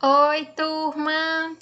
Oi, turma!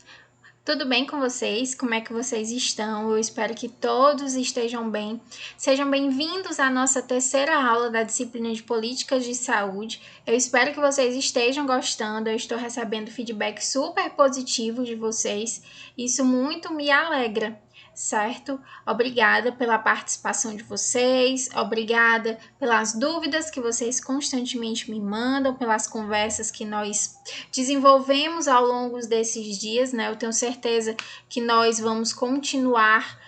Tudo bem com vocês? Como é que vocês estão? Eu espero que todos estejam bem. Sejam bem-vindos à nossa terceira aula da disciplina de Políticas de Saúde. Eu espero que vocês estejam gostando. Eu estou recebendo feedback super positivo de vocês. Isso muito me alegra, certo? Obrigada pela participação de vocês, obrigada pelas dúvidas que vocês constantemente me mandam, pelas conversas que nós desenvolvemos ao longo desses dias, né? Eu tenho certeza que nós vamos continuar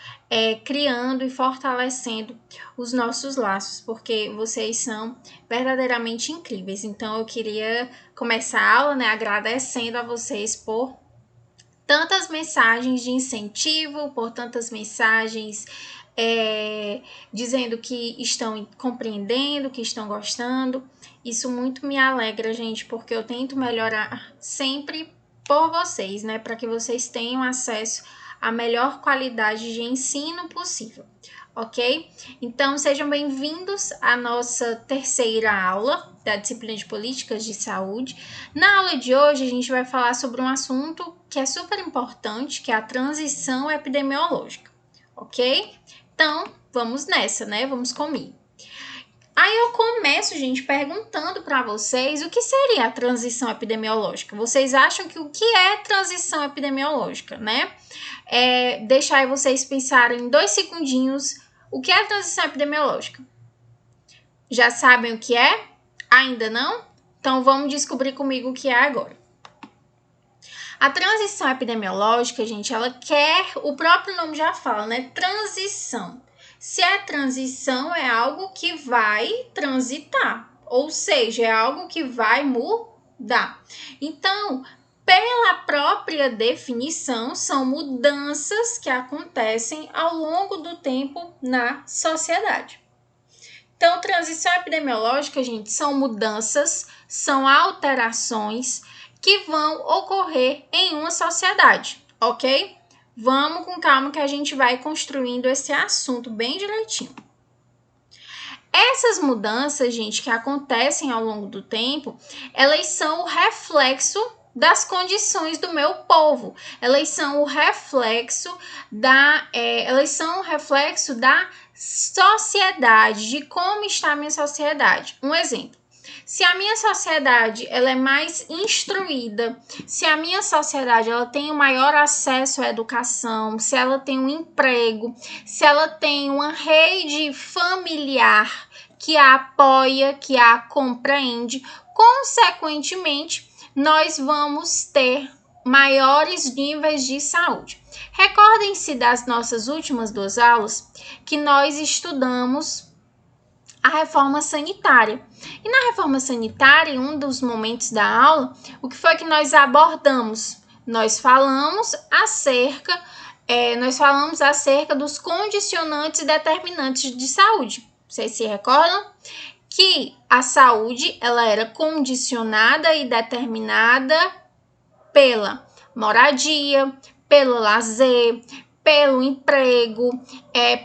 criando e fortalecendo os nossos laços, porque vocês são verdadeiramente incríveis. Então, eu queria começar a aula, né, agradecendo a vocês por tantas mensagens de incentivo, por tantas mensagens dizendo que estão compreendendo, que estão gostando. Isso muito me alegra, gente, porque eu tento melhorar sempre por vocês, né? Para que vocês tenham acesso à melhor qualidade de ensino possível, ok? Então, sejam bem-vindos à nossa terceira aula da disciplina de Políticas de Saúde. Na aula de hoje, a gente vai falar sobre um assunto que é super importante, que é a transição epidemiológica, ok? Então, vamos nessa, né? Vamos comigo. Aí eu começo, gente, perguntando para vocês o que seria a transição epidemiológica. Vocês acham que o que é transição epidemiológica, né? Deixar aí vocês pensarem 2 segundinhos o que é a transição epidemiológica. Já sabem o que é? Ainda não? Então vamos descobrir comigo o que é agora. A transição epidemiológica, gente, ela quer, o próprio nome já fala, né? Transição. Se é transição, é algo que vai transitar, ou seja, é algo que vai mudar. Então, pela própria definição, são mudanças que acontecem ao longo do tempo na sociedade. Então, transição epidemiológica, gente, são mudanças, são alterações que vão ocorrer em uma sociedade, ok? Vamos com calma que a gente vai construindo esse assunto bem direitinho. Essas mudanças, gente, que acontecem ao longo do tempo, elas são o reflexo das condições do meu povo. Elas são o reflexo da sociedade, de como está a minha sociedade. Um exemplo. Se a minha sociedade ela é mais instruída, se a minha sociedade ela tem o maior acesso à educação, se ela tem um emprego, se ela tem uma rede familiar que a apoia, que a compreende, consequentemente, nós vamos ter maiores níveis de saúde. Recordem-se das nossas últimas 2 aulas que nós estudamos a reforma sanitária. E na reforma sanitária, em um dos momentos da aula, o que foi que nós abordamos? Nós falamos acerca dos condicionantes e determinantes de saúde. Vocês se recordam? Que a saúde ela era condicionada e determinada pela moradia, pelo lazer, pelo emprego,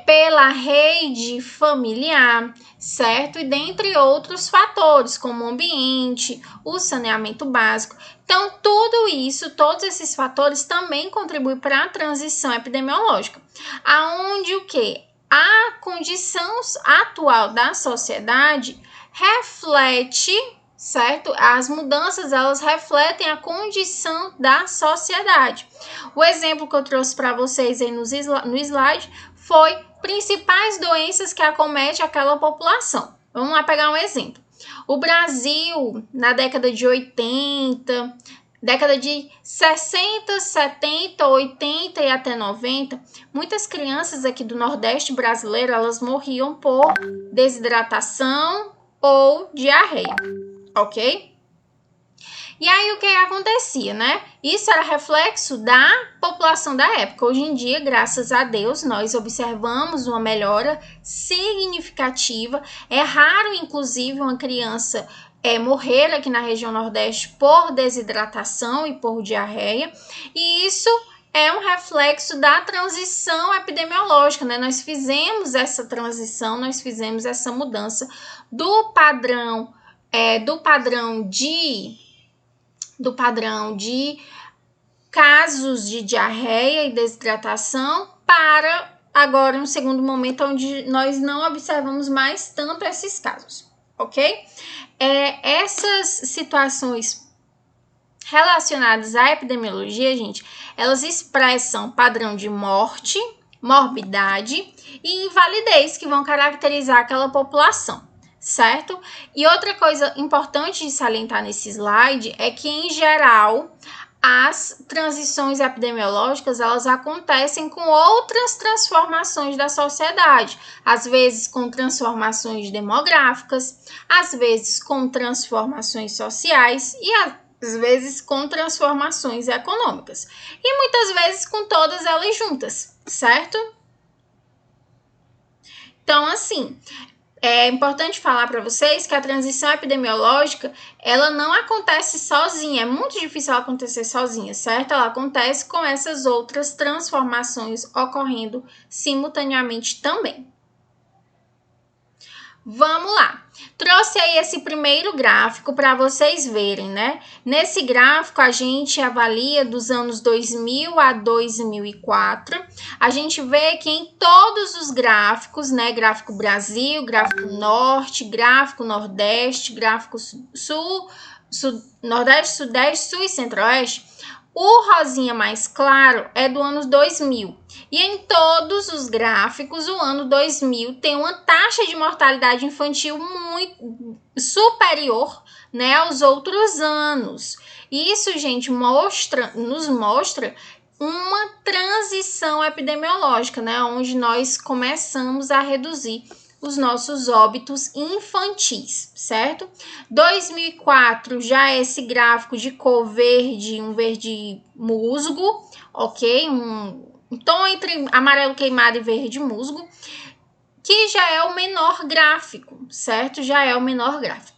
pela rede familiar, certo? E dentre outros fatores, como o ambiente, o saneamento básico. Então, tudo isso, todos esses fatores também contribuem para a transição epidemiológica, aonde o quê? A condição atual da sociedade reflete, certo? As mudanças, elas refletem a condição da sociedade. O exemplo que eu trouxe para vocês aí no slide foi principais doenças que acometem aquela população. Vamos lá pegar um exemplo. O Brasil, na década de 80, década de 60, 70, 80 e até 90, muitas crianças aqui do Nordeste brasileiro, elas morriam por desidratação ou diarreia, ok? E aí o que acontecia, né? Isso era reflexo da população da época. Hoje em dia, graças a Deus, nós observamos uma melhora significativa. É raro, inclusive, uma criança morrer aqui na região Nordeste por desidratação e por diarreia. E isso é um reflexo da transição epidemiológica, né? Nós fizemos essa transição, nós fizemos essa mudança do padrão de do padrão de casos de diarreia e desidratação para agora um segundo momento onde nós não observamos mais tanto esses casos, ok? Essas situações relacionadas à epidemiologia, gente, elas expressam padrão de morte, morbidade e invalidez que vão caracterizar aquela população, certo? E outra coisa importante de salientar nesse slide é que, em geral, as transições epidemiológicas, elas acontecem com outras transformações da sociedade, às vezes com transformações demográficas, às vezes com transformações sociais e às vezes com transformações econômicas. E muitas vezes com todas elas juntas, certo? Então, assim, é importante falar para vocês que a transição epidemiológica, ela não acontece sozinha, é muito difícil ela acontecer sozinha, certo? Ela acontece com essas outras transformações ocorrendo simultaneamente também. Vamos lá. Trouxe aí esse primeiro gráfico para vocês verem, né? Nesse gráfico, a gente avalia dos anos 2000 a 2004. A gente vê que em todos os gráficos, né? Gráfico Brasil, gráfico Norte, gráfico Nordeste, gráfico Sul, Nordeste, Sudeste, Sul e Centro-Oeste, o rosinha mais claro é do ano 2000. E em todos os gráficos, o ano 2000 tem uma taxa de mortalidade infantil muito superior, né, aos outros anos. Isso, gente, nos mostra uma transição epidemiológica, né, onde nós começamos a reduzir os nossos óbitos infantis, certo? 2004 já é esse gráfico de cor verde, um verde musgo, ok? Um tom entre amarelo queimado e verde musgo, que já é o menor gráfico, certo? Já é o menor gráfico.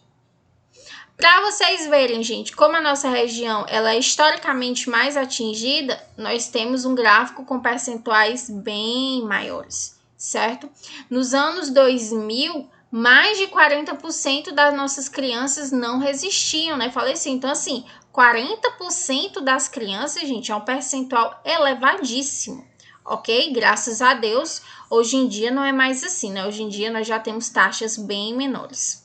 Para vocês verem, gente, como a nossa região ela é historicamente mais atingida, nós temos um gráfico com percentuais bem maiores, certo? Nos anos 2000, mais de 40% das nossas crianças não resistiam, né? Falei assim, então assim, 40% das crianças, gente, é um percentual elevadíssimo, ok? Graças a Deus, hoje em dia não é mais assim, né? Hoje em dia nós já temos taxas bem menores.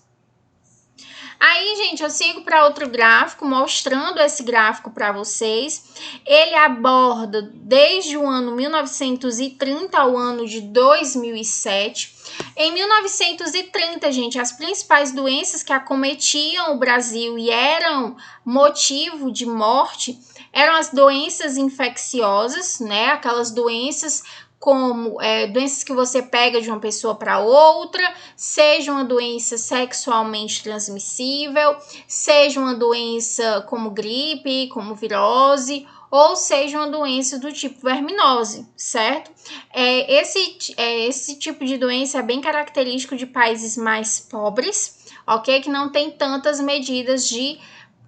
Aí, gente, eu sigo para outro gráfico, mostrando esse gráfico para vocês. Ele aborda desde o ano 1930 ao ano de 2007. Em 1930, gente, as principais doenças que acometiam o Brasil e eram motivo de morte eram as doenças infecciosas, né? Aquelas doenças como doenças que você pega de uma pessoa para outra, seja uma doença sexualmente transmissível, seja uma doença como gripe, como virose, ou seja uma doença do tipo verminose, certo? Esse tipo de doença é bem característico de países mais pobres, ok? Que não tem tantas medidas de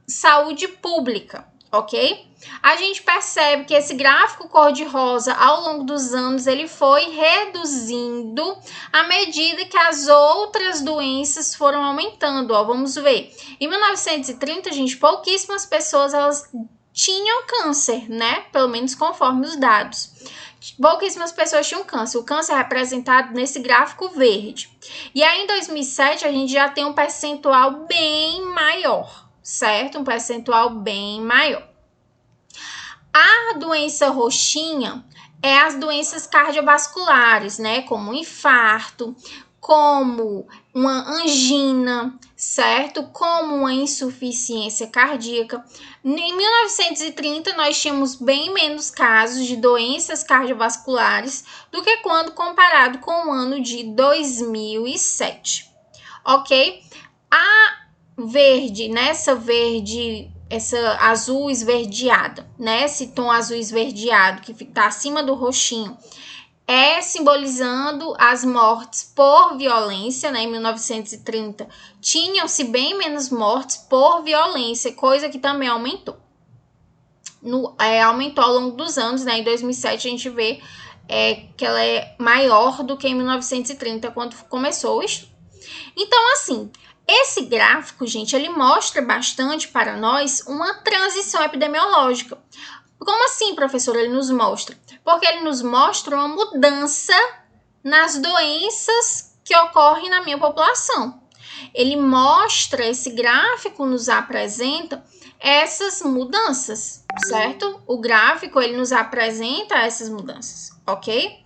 saúde pública, ok? A gente percebe que esse gráfico cor-de-rosa, ao longo dos anos, ele foi reduzindo à medida que as outras doenças foram aumentando. Ó, vamos ver. Em 1930, gente, pouquíssimas pessoas elas tinham câncer, né? Pelo menos conforme os dados. Pouquíssimas pessoas tinham câncer. O câncer é representado nesse gráfico verde. E aí, em 2007, a gente já tem um percentual bem maior, certo? Um percentual bem maior. A doença roxinha é as doenças cardiovasculares, né? Como um infarto, como uma angina, certo? Como uma insuficiência cardíaca. Em 1930, nós tínhamos bem menos casos de doenças cardiovasculares do que quando comparado com o ano de 2007, ok? A verde, essa azul esverdeada, né? Esse tom azul esverdeado que está acima do roxinho é simbolizando as mortes por violência, né? Em 1930 tinham-se bem menos mortes por violência, coisa que também aumentou. Aumentou ao longo dos anos, né? Em 2007 a gente vê que ela é maior do que em 1930, quando começou o estudo. Então, assim, Esse gráfico, gente, ele mostra bastante para nós uma transição epidemiológica. Como assim, professor, ele nos mostra? Porque ele nos mostra uma mudança nas doenças que ocorrem na minha população. Ele mostra, esse gráfico nos apresenta essas mudanças, certo? O gráfico, ele nos apresenta essas mudanças, ok?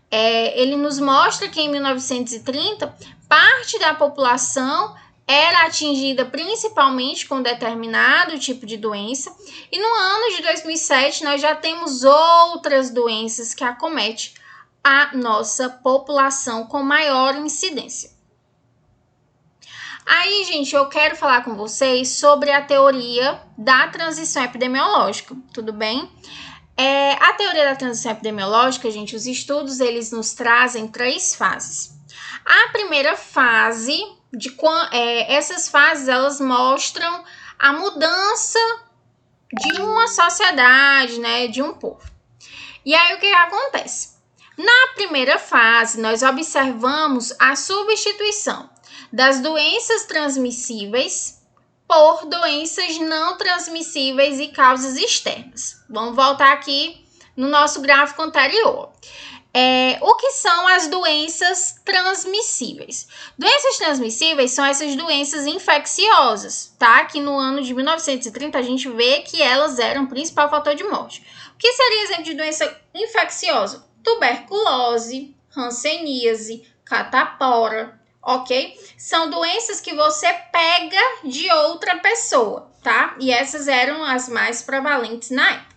Ele nos mostra que em 1930, parte da população era atingida principalmente com determinado tipo de doença, e no ano de 2007 nós já temos outras doenças que acometem a nossa população com maior incidência. Aí, gente, eu quero falar com vocês sobre a teoria da transição epidemiológica, tudo bem? A teoria da transição epidemiológica, gente, os estudos, eles nos trazem 3 fases. A primeira fase, essas fases, elas mostram a mudança de uma sociedade, né, de um povo. E aí, o que acontece? Na primeira fase, nós observamos a substituição das doenças transmissíveis por doenças não transmissíveis e causas externas. Vamos voltar aqui no nosso gráfico anterior. O que são as doenças transmissíveis? Doenças transmissíveis são essas doenças infecciosas, tá? Que no ano de 1930 a gente vê que elas eram o principal fator de morte. O que seria exemplo de doença infecciosa? Tuberculose, hanseníase, catapora, ok? São doenças que você pega de outra pessoa, tá? E essas eram as mais prevalentes na época.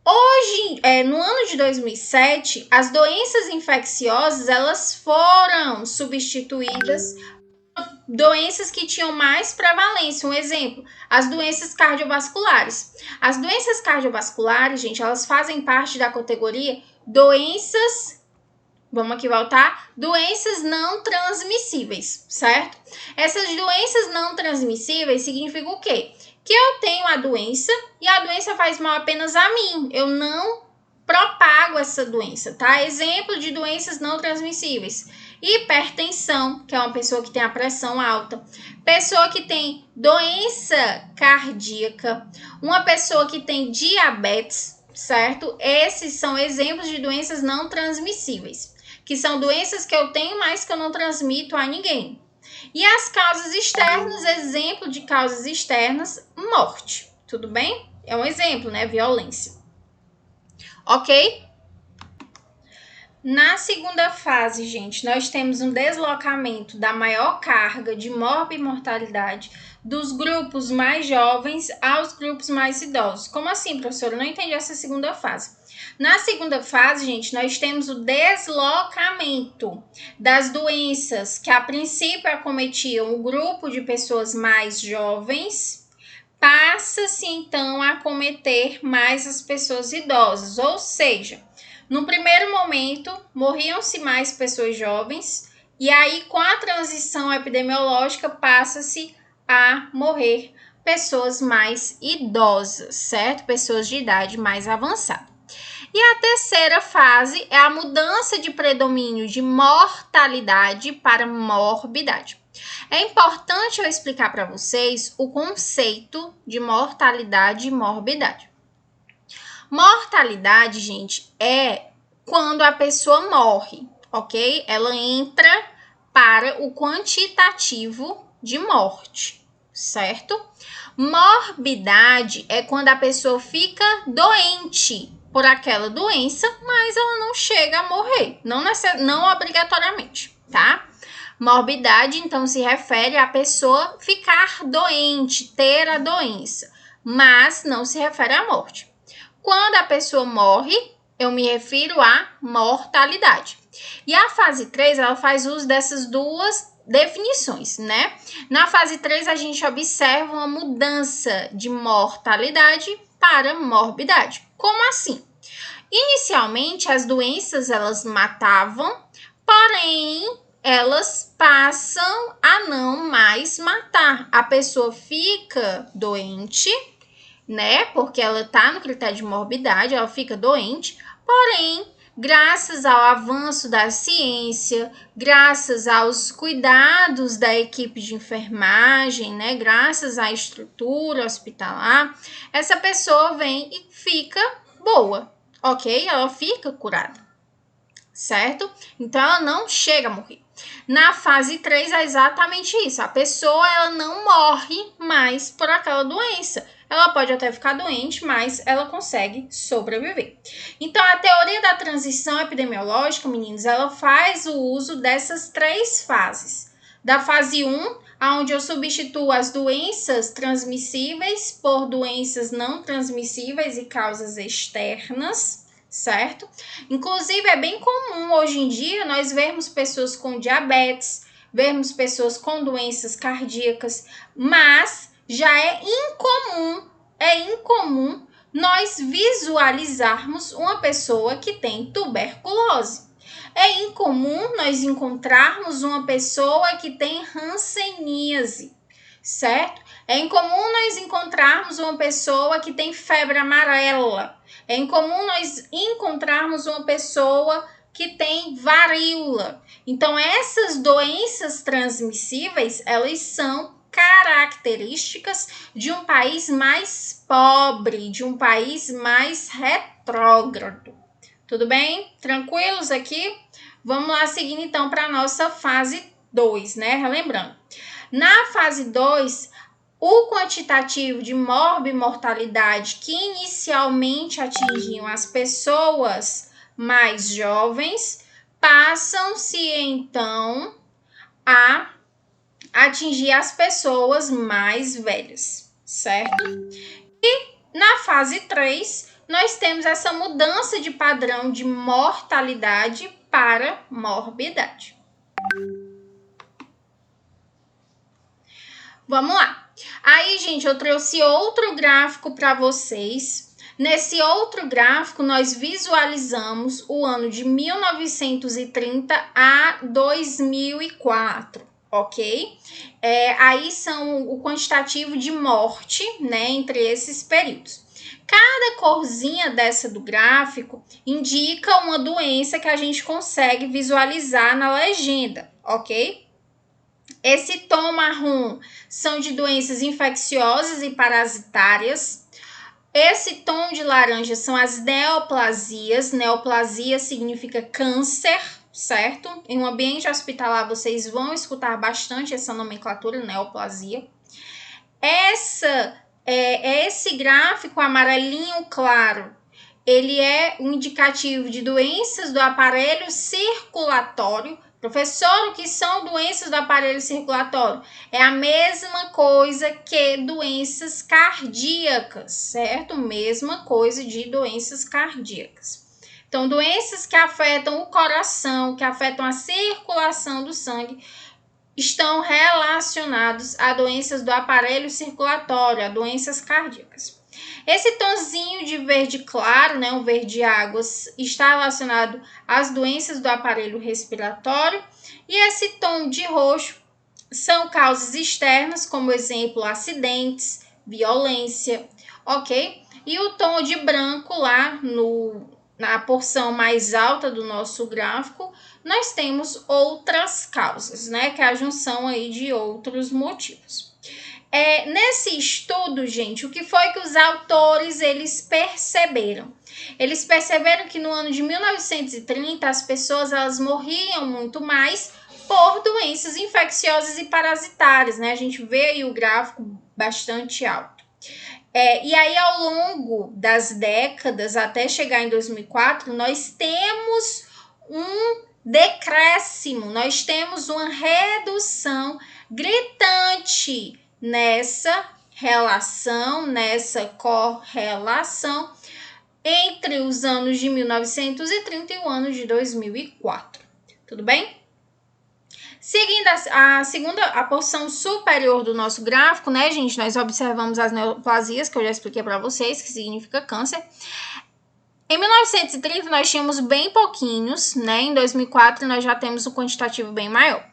Hoje, no ano de 2007, as doenças infecciosas, elas foram substituídas por doenças que tinham mais prevalência. Um exemplo, as doenças cardiovasculares. As doenças cardiovasculares, gente, elas fazem parte da categoria doenças, vamos aqui voltar, doenças não transmissíveis, certo? Essas doenças não transmissíveis significam o quê? Que eu tenho a doença e a doença faz mal apenas a mim. Eu não propago essa doença, tá? Exemplo de doenças não transmissíveis. Hipertensão, que é uma pessoa que tem a pressão alta. Pessoa que tem doença cardíaca. Uma pessoa que tem diabetes, certo? Esses são exemplos de doenças não transmissíveis. Que são doenças que eu tenho, mas que eu não transmito a ninguém. E as causas externas, exemplo de causas externas, morte. Tudo bem? É um exemplo, né? Violência. Ok? Na segunda fase, gente, nós temos um deslocamento da maior carga de morbimortalidade dos grupos mais jovens aos grupos mais idosos. Como assim, professora? Eu não entendi essa segunda fase. Na segunda fase, gente, nós temos o deslocamento das doenças que a princípio acometiam o grupo de pessoas mais jovens, passa-se então a acometer mais as pessoas idosas, ou seja, no primeiro momento morriam-se mais pessoas jovens e aí com a transição epidemiológica passa-se a morrer pessoas mais idosas, certo? Pessoas de idade mais avançada. E a terceira fase é a mudança de predomínio de mortalidade para morbidade. É importante eu explicar para vocês o conceito de mortalidade e morbidade. Mortalidade, gente, é quando a pessoa morre, ok? Ela entra para o quantitativo de morte, certo? Morbidade é quando a pessoa fica doente por aquela doença, mas ela não chega a morrer, não obrigatoriamente, tá? Morbidade, então, se refere a pessoa ficar doente, ter a doença, mas não se refere à morte. Quando a pessoa morre, eu me refiro à mortalidade. E a fase 3, ela faz uso dessas duas definições, né? Na fase 3, a gente observa uma mudança de mortalidade para morbidade. Como assim? Inicialmente, as doenças, elas matavam, porém, elas passam a não mais matar. A pessoa fica doente, né? Porque ela tá no critério de morbidade, ela fica doente, porém, graças ao avanço da ciência, graças aos cuidados da equipe de enfermagem, né, graças à estrutura hospitalar, essa pessoa vem e fica boa, ok? Ela fica curada, certo? Então, ela não chega a morrer. Na fase 3 é exatamente isso. A pessoa ela não morre mais por aquela doença. Ela pode até ficar doente, mas ela consegue sobreviver. Então, a teoria da transição epidemiológica, meninos, ela faz o uso dessas 3 fases. Da fase 1, onde eu substituo as doenças transmissíveis por doenças não transmissíveis e causas externas, certo? Inclusive, é bem comum hoje em dia nós vermos pessoas com diabetes, vermos pessoas com doenças cardíacas, mas já é incomum nós visualizarmos uma pessoa que tem tuberculose. É incomum nós encontrarmos uma pessoa que tem hanseníase, certo? É incomum nós encontrarmos uma pessoa que tem febre amarela. É incomum nós encontrarmos uma pessoa que tem varíola. Então, essas doenças transmissíveis, elas são características de um país mais pobre, de um país mais retrógrado. Tudo bem? Tranquilos aqui? Vamos lá, seguindo então para a nossa fase 2, né? Relembrando. Na fase 2, o quantitativo de morbimortalidade que inicialmente atingiam as pessoas mais jovens passam-se então a atingir as pessoas mais velhas, certo? E na fase 3, nós temos essa mudança de padrão de mortalidade para morbidade. Vamos lá. Aí, gente, eu trouxe outro gráfico para vocês. Nesse outro gráfico, nós visualizamos o ano de 1930 a 2004, ok? Aí são o quantitativo de morte, né, entre esses períodos. Cada corzinha dessa do gráfico indica uma doença que a gente consegue visualizar na legenda, ok? Esse tom marrom são de doenças infecciosas e parasitárias. Esse tom de laranja são as neoplasias. Neoplasia significa câncer, certo? Em um ambiente hospitalar vocês vão escutar bastante essa nomenclatura, neoplasia. Esse gráfico amarelinho claro, ele é um indicativo de doenças do aparelho circulatório. Professor, o que são doenças do aparelho circulatório? É a mesma coisa que doenças cardíacas, certo? Mesma coisa de doenças cardíacas. Então, doenças que afetam o coração, que afetam a circulação do sangue, estão relacionados a doenças do aparelho circulatório, a doenças cardíacas. Esse tonzinho de verde claro, né, um verde água, está relacionado às doenças do aparelho respiratório. E esse tom de roxo são causas externas, como exemplo, acidentes, violência, ok? E o tom de branco lá na porção mais alta do nosso gráfico, nós temos outras causas, né? Que é a junção aí de outros motivos. Nesse estudo, gente, o que foi que os autores eles perceberam? Eles perceberam que no ano de 1930 as pessoas elas morriam muito mais por doenças infecciosas e parasitárias, né? A gente vê aí o gráfico bastante alto. E aí, ao longo das décadas, até chegar em 2004, nós temos um decréscimo, nós temos uma redução gritante nessa relação, nessa correlação entre os anos de 1930 e o ano de 2004. Tudo bem? Seguindo a porção superior do nosso gráfico, né, gente, nós observamos as neoplasias, que eu já expliquei para vocês, que significa câncer. Em 1930, nós tínhamos bem pouquinhos, né? Em 2004, nós já temos um quantitativo bem maior.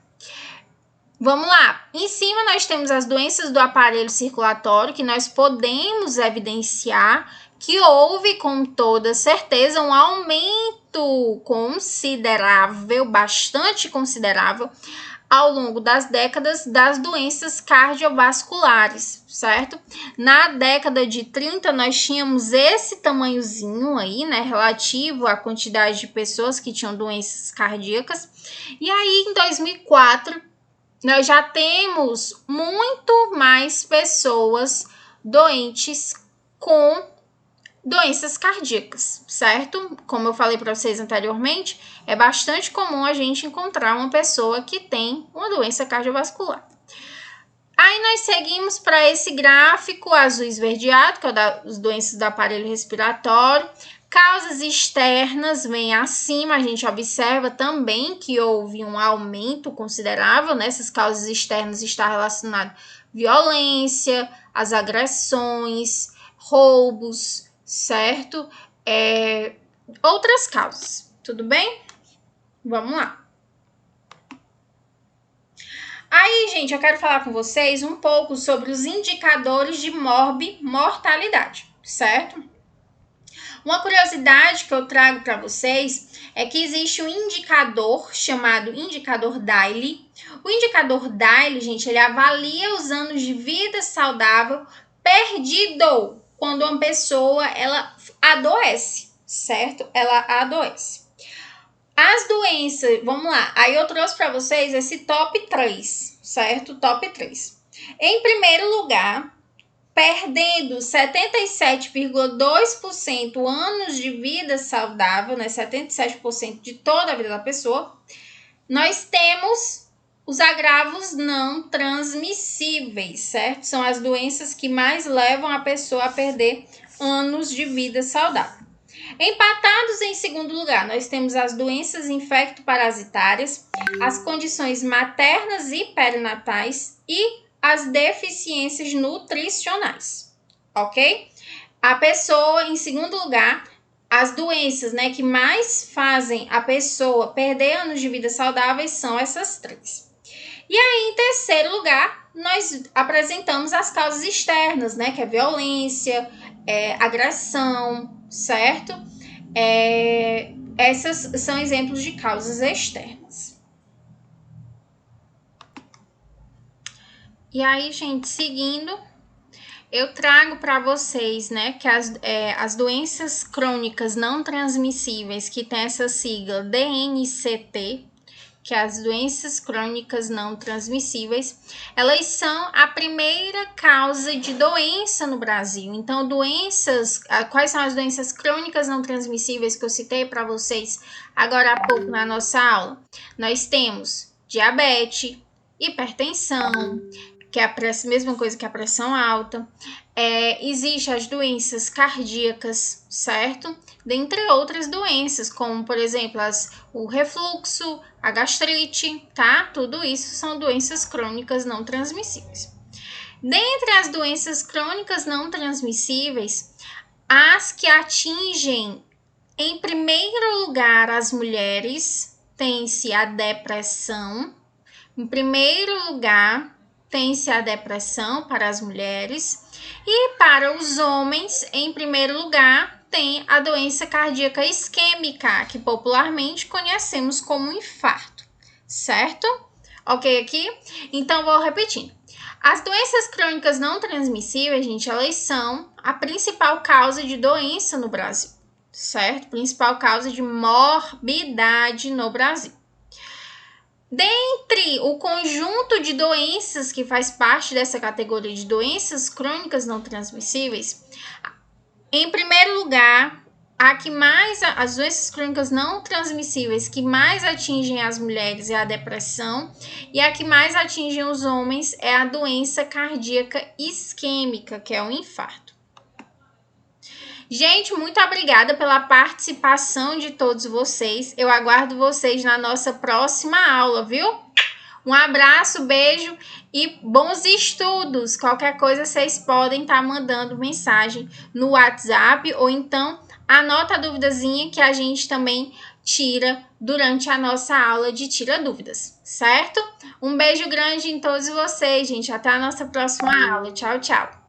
Vamos lá. Em cima nós temos as doenças do aparelho circulatório, que nós podemos evidenciar que houve com toda certeza um aumento considerável, bastante considerável, ao longo das décadas das doenças cardiovasculares, certo? Na década de 30 nós tínhamos esse tamanhozinho aí, né, relativo à quantidade de pessoas que tinham doenças cardíacas. E aí em 2004 nós já temos muito mais pessoas doentes com doenças cardíacas, certo? Como eu falei para vocês anteriormente, é bastante comum a gente encontrar uma pessoa que tem uma doença cardiovascular. Aí nós seguimos para esse gráfico azul esverdeado, que é o das doenças do aparelho respiratório. Causas externas vem acima, a gente observa também que houve um aumento considerável nessas causas externas, está relacionado à violência, às agressões, roubos, certo? Outras causas, tudo bem? Vamos lá. Aí, gente, eu quero falar com vocês um pouco sobre os indicadores de mortalidade, certo? Uma curiosidade que eu trago para vocês é que existe um indicador chamado indicador Daly. O indicador Daly, gente, ele avalia os anos de vida saudável perdido quando uma pessoa ela adoece, certo? Ela adoece. As doenças, vamos lá. Aí eu trouxe para vocês esse top 3, certo? Top 3. Em primeiro lugar, perdendo 77,2% anos de vida saudável, né? 77% de toda a vida da pessoa. Nós temos os agravos não transmissíveis, certo? São as doenças que mais levam a pessoa a perder anos de vida saudável. Empatados em segundo lugar, nós temos as doenças infecto-parasitárias, as condições maternas e perinatais e as deficiências nutricionais, ok? A pessoa, em segundo lugar, as doenças, né, que mais fazem a pessoa perder anos de vida saudáveis são essas 3. E aí, em terceiro lugar, nós apresentamos as causas externas, né, que é violência, agressão, certo? Essas são exemplos de causas externas. E aí, gente, seguindo, eu trago para vocês, né, que as doenças crônicas não transmissíveis, que tem essa sigla DNCT, que as doenças crônicas não transmissíveis, elas são a primeira causa de doença no Brasil. Então, quais são as doenças crônicas não transmissíveis que eu citei para vocês agora há pouco na nossa aula? Nós temos diabetes, hipertensão, que é a mesma coisa que a pressão alta. Existem as doenças cardíacas, certo? Dentre outras doenças, como, por exemplo, o refluxo, a gastrite, tá? Tudo isso são doenças crônicas não transmissíveis. Dentre as doenças crônicas não transmissíveis, as que atingem, em primeiro lugar, as mulheres, tem-se a depressão. Em primeiro lugar, tem-se a depressão para as mulheres. E para os homens, em primeiro lugar, tem a doença cardíaca isquêmica, que popularmente conhecemos como infarto, certo? Ok aqui? Então, vou repetindo. As doenças crônicas não transmissíveis, gente, elas são a principal causa de doença no Brasil, certo? Principal causa de morbidade no Brasil. Dentre o conjunto de doenças que faz parte dessa categoria de doenças crônicas não transmissíveis, em primeiro lugar, as doenças crônicas não transmissíveis que mais atingem as mulheres é a depressão, e a que mais atingem os homens é a doença cardíaca isquêmica, que é o infarto. Gente, muito obrigada pela participação de todos vocês. Eu aguardo vocês na nossa próxima aula, viu? Um abraço, beijo e bons estudos. Qualquer coisa vocês podem estar mandando mensagem no WhatsApp ou então anota a duvidazinha que a gente também tira durante a nossa aula de Tira Dúvidas, certo? Um beijo grande em todos vocês, gente. Até a nossa próxima aula. Tchau, tchau!